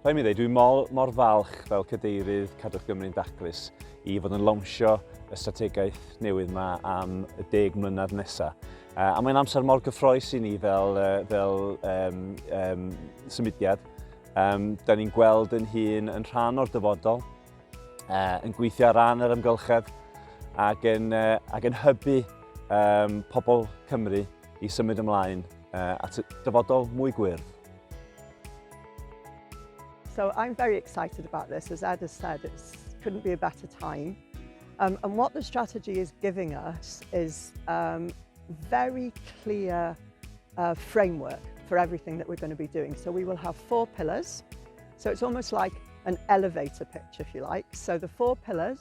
Rhaid mi ddweud, dwi'n mor falch fel Cadeirydd Cadwch Gymru'n Daclus i fod yn lansio y strategaeth newydd yma am y 10 mlynedd nesaf. A mae'n amser mor gyffroes i ni fel symudiad. Da ni'n gweld yn hun yn rhan o'r dyfodol, yn gweithio ar ran yr amgylchedd ac yn hybu pobl Cymru i symud ymlaen at y dyfodol mwy gwyrdd. So I'm very excited about this. As Ed has said, it couldn't be a better time. And what the strategy is giving us is very clear framework for everything that we're going to be doing. So we will have 4 pillars. So it's almost like an elevator pitch, if you like. So the 4 pillars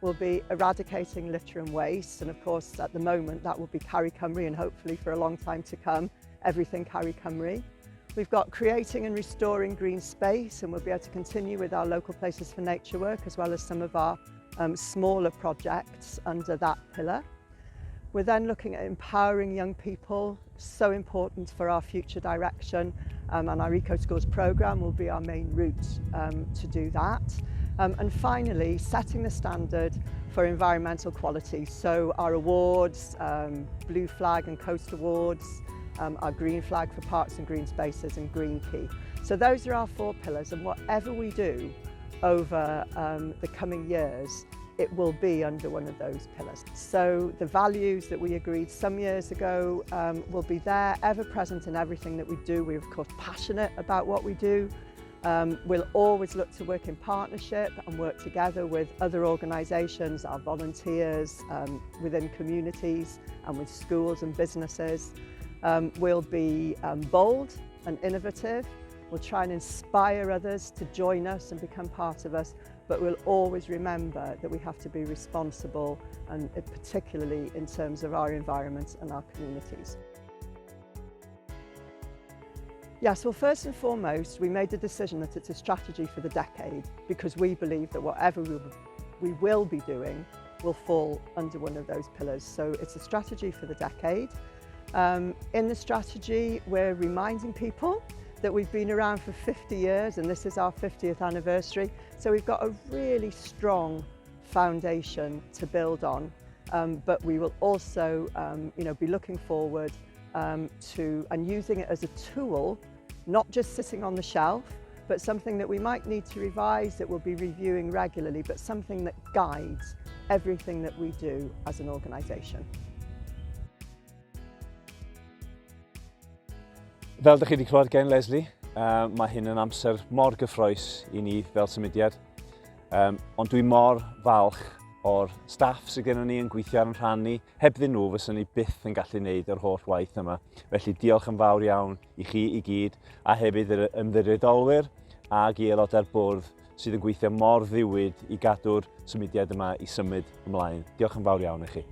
will be eradicating litter and waste. And of course, at the moment, that will be Caru Cymru, and hopefully for a long time to come, everything Caru Cymru. We've got creating and restoring green space, and we'll be able to continue with our local places for nature work, as well as some of our smaller projects under that pillar. We're then looking at empowering young people, so important for our future direction, and our Eco Schools programme will be our main route to do that. And finally, setting the standard for environmental quality. So our awards, Blue Flag and Coast Awards, our green flag for parks and green spaces, and Green Key. So those are our 4 pillars, and whatever we do over the coming years, it will be under one of those pillars. So the values that we agreed some years ago will be there, ever present in everything that we do. We're of course passionate about what we do. We'll always look to work in partnership and work together with other organisations, our volunteers, within communities and with schools and businesses. We'll be bold and innovative. We'll try and inspire others to join us and become part of us, but we'll always remember that we have to be responsible, and particularly in terms of our environment and our communities. Yes, well, first and foremost, we made the decision that it's a strategy for the decade, because we believe that whatever we will be doing will fall under one of those pillars. So it's a strategy for the decade. In the strategy, we're reminding people that we've been around for 50 years, and this is our 50th anniversary. So we've got a really strong foundation to build on, but we will also be looking forward to and using it as a tool, not just sitting on the shelf, but something that we might need to revise, that we'll be reviewing regularly, but something that guides everything that we do as an organisation. Fel ydych chi wedi clywed gen Leslie, mae hyn yn amser mor gyffroes i ni fel symudiad. Ond dwi mor falch o'r staff sydd gennym ni yn gweithio ar yn rhannu. Hebddyn nhw fyswn ni byth yn gallu gwneud yr holl waith yma. Felly diolch yn fawr iawn i chi i gyd, a hefyd yr ymddiriedolwyr ac i aelodau'r bwrdd sydd yn gweithio mor ddiwyd i gadw'r symudiad yma i symud ymlaen. Diolch yn fawr iawn i chi.